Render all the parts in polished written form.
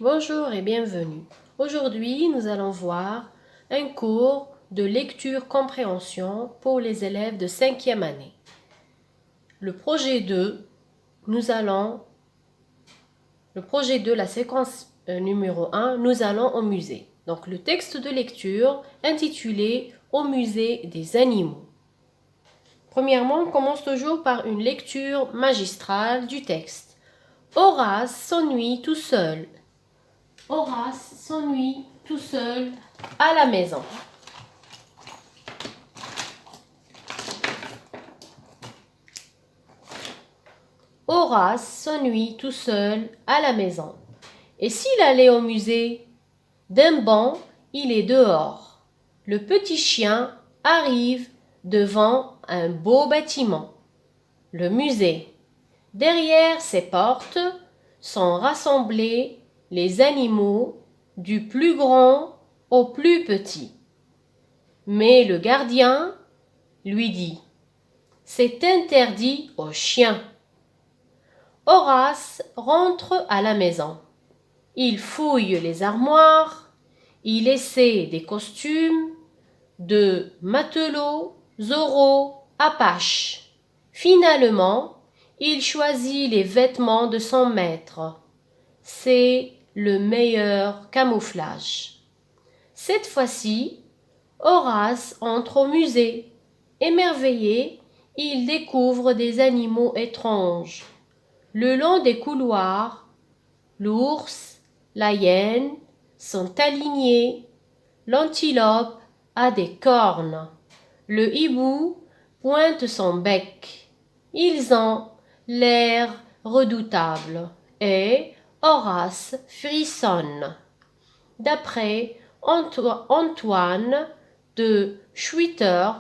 Bonjour et bienvenue. Aujourd'hui, nous allons voir un cours de lecture-compréhension pour les élèves de 5e année. Le projet 2, la séquence numéro 1, nous allons au musée. Donc le texte de lecture intitulé Au musée des animaux. Premièrement, on commence toujours par une lecture magistrale du texte. Horace s'ennuie tout seul. Horace s'ennuie tout seul à la maison. Horace s'ennuie tout seul à la maison. Et s'il allait au musée? D'un bond, il est dehors. Le petit chien arrive devant un beau bâtiment, le musée. Derrière ces portes sont rassemblés les animaux du plus grand au plus petit. Mais le gardien lui dit: c'est interdit aux chiens. Horace rentre à la maison. Il fouille les armoires, il essaie des costumes de matelot, Zorro, Apache. Finalement, il choisit les vêtements de son maître. C'est le meilleur camouflage. Cette fois-ci, Horace entre au musée. Émerveillé, il découvre des animaux étranges. Le long des couloirs, l'ours, la hyène sont alignés. L'antilope a des cornes. Le hibou pointe son bec. Ils ont l'air redoutable et Horace frissonne. D'après Antoine de Schwitter,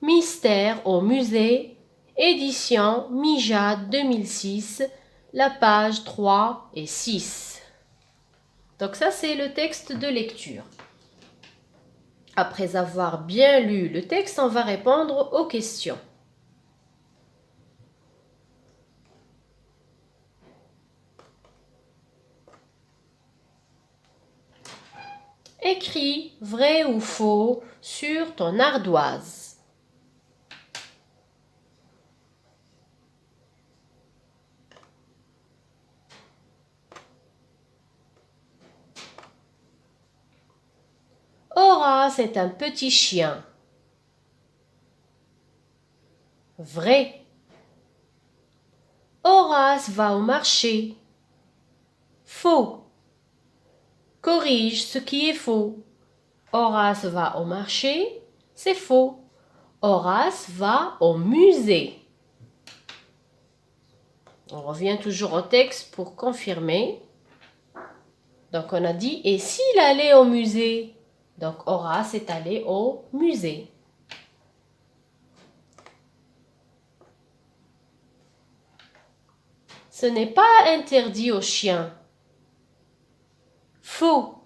Mystère au musée, édition Mijade 2006, la page 3 et 6. Donc ça, c'est le texte de lecture. Après avoir bien lu le texte, on va répondre aux questions. Écris vrai ou faux sur ton ardoise. Horace est un petit chien. Vrai. Horace va au marché. Faux. Corrige ce qui est faux. Horace va au marché, c'est faux. Horace va au musée. On revient toujours au texte pour confirmer. Donc on a dit, et s'il allait au musée? Donc Horace est allé au musée. Ce n'est pas interdit aux chiens. Faux.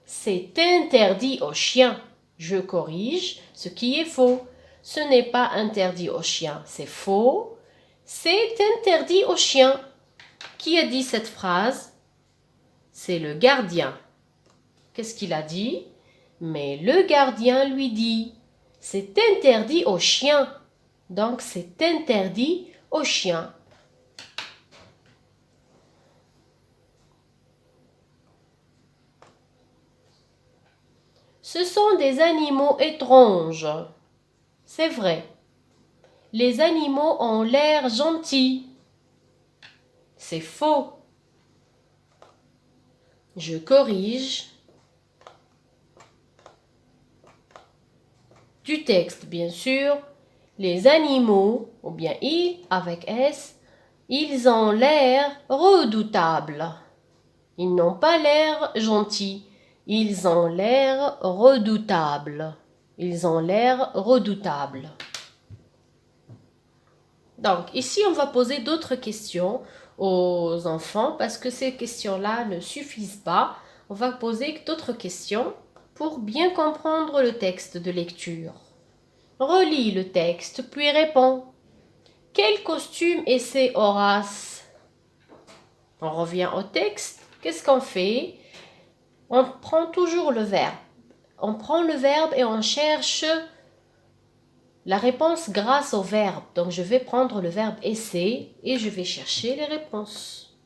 C'est interdit aux chiens. Je corrige ce qui est faux. Ce n'est pas interdit aux chiens. C'est faux. C'est interdit aux chiens. Qui a dit cette phrase? C'est le gardien. Qu'est-ce qu'il a dit? Mais le gardien lui dit: c'est interdit aux chiens. Donc c'est interdit aux chiens. Ce sont des animaux étranges. C'est vrai. Les animaux ont l'air gentils. C'est faux. Je corrige. Du texte, bien sûr. Les animaux, ou bien ils, avec S, ils ont l'air redoutables. Ils n'ont pas l'air gentils. Ils ont l'air redoutables. Ils ont l'air redoutables. Donc, ici, on va poser d'autres questions aux enfants parce que ces questions-là ne suffisent pas. On va poser d'autres questions pour bien comprendre le texte de lecture. Relis le texte, puis réponds. Quel costume essaie Horace? On revient au texte. qu'est-ce qu'on fait? On prend toujours le verbe. On prend le verbe et on cherche la réponse grâce au verbe. Donc, je vais prendre le verbe essayer et je vais chercher les réponses.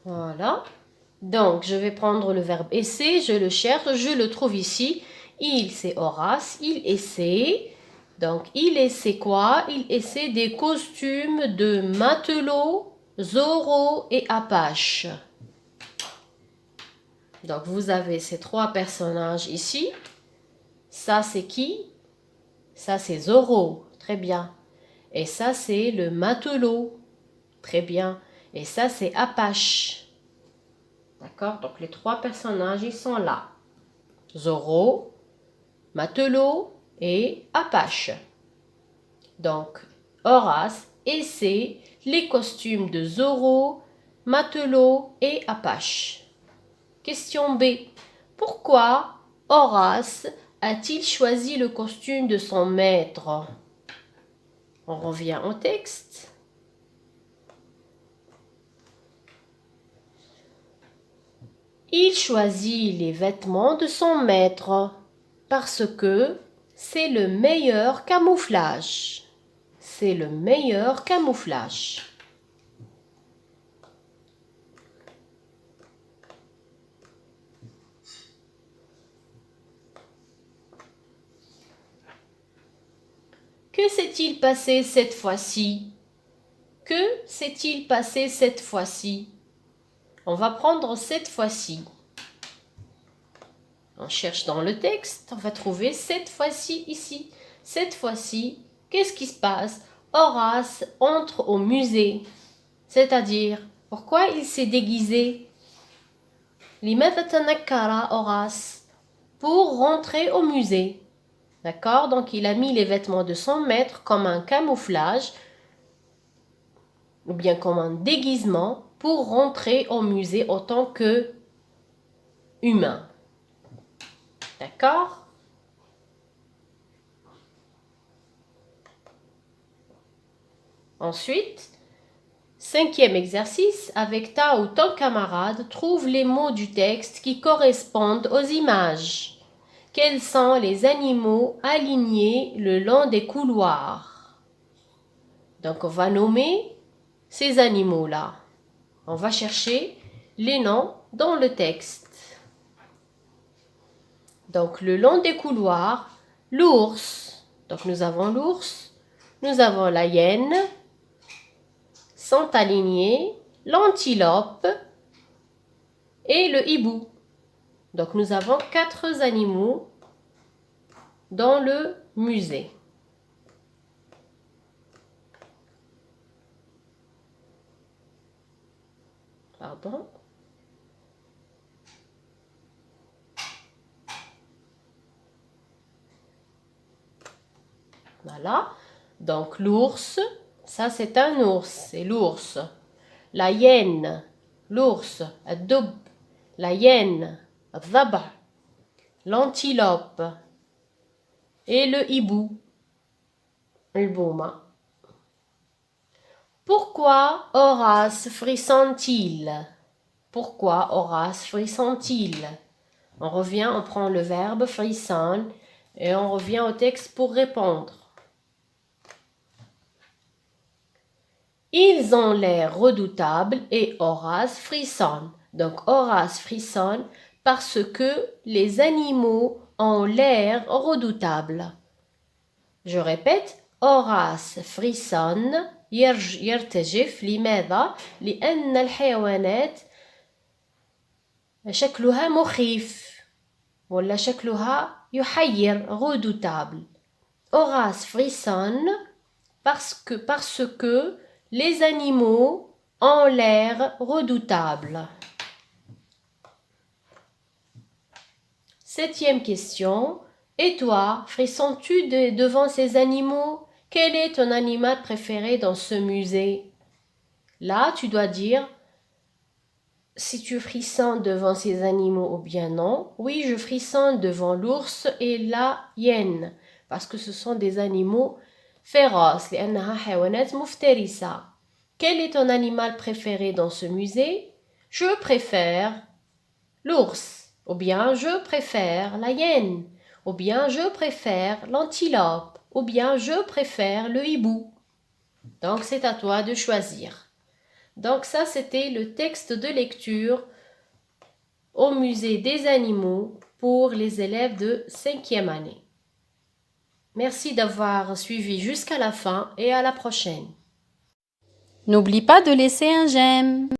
Voilà. Donc, je vais prendre le verbe essayer, je le cherche, je le trouve ici. Il, c'est Horace, il essaie. Donc, il essaie quoi? Il essaie des costumes de matelot, Zorro et Apache. Donc, vous avez ces trois personnages ici. Ça, c'est qui? Ça, c'est Zorro. Très bien. Et ça, c'est le matelot. Très bien. Et ça, c'est Apache. D'accord? Donc, les trois personnages, ils sont là. Zorro, Matelot et Apache. Donc, Horace essaie les costumes de Zorro, Matelot et Apache. Question B. Pourquoi Horace a-t-il choisi le costume de son maître? On revient au texte. Il choisit les vêtements de son maître parce que c'est le meilleur camouflage. C'est le meilleur camouflage. Que s'est-il passé cette fois-ci? Que s'est-il passé cette fois-ci? On va prendre cette fois-ci. On cherche dans le texte, on va trouver cette fois-ci ici. Cette fois-ci, qu'est-ce qui se passe? Horace entre au musée. C'est-à-dire, pourquoi il s'est déguisé? لماذا تنكر Horace? Pour rentrer au musée. D'accord? Donc, il a mis les vêtements de son maître comme un camouflage ou bien comme un déguisement pour rentrer au musée en tant que humain. D'accord? Ensuite, cinquième exercice, avec ta ou ton camarade, trouve les mots du texte qui correspondent aux images. Quels sont les animaux alignés le long des couloirs? Donc, on va nommer ces animaux-là. On va chercher les noms dans le texte. Donc, le long des couloirs, l'ours. Donc, nous avons l'ours, nous avons la hyène, sont alignés, l'antilope et le hibou. Donc, nous avons 4 animaux dans le musée. Pardon. Voilà. Donc, l'ours, ça c'est un ours, c'est l'ours. La hyène, l'ours, الدب. La hyène, الضبع. L'antilope et le hibou, البومة. Pourquoi Horace frissonne-t-il? Pourquoi Horace frissonne-t-il? On revient, on prend le verbe frissonne et on revient au texte pour répondre. Ils ont l'air redoutables et Horace frissonne. Donc Horace frissonne parce que les animaux ont l'air redoutables. Je répète, Horace frissonne يرتجف لماذا؟ لأن الحيوانات شكلها مخيف ولا شكلها يحير redoutable. Horace frissonne parce que les animaux ont l'air redoutables. Septième question. Et toi, frissonnes-tu devant ces animaux? Quel est ton animal préféré dans ce musée? Là, tu dois dire si tu frissonnes devant ces animaux ou bien non. Oui, je frissonne devant l'ours et la hyène parce que ce sont des animaux féroces. لأنها حيوانات مفترسة. Quel est ton animal préféré dans ce musée? Je préfère l'ours, ou bien je préfère la hyène, ou bien je préfère l'antilope, ou bien je préfère le hibou. Donc c'est à toi de choisir. Donc ça c'était le texte de lecture au musée des animaux pour les élèves de 5e année. Merci d'avoir suivi jusqu'à la fin et à la prochaine. N'oublie pas de laisser un j'aime.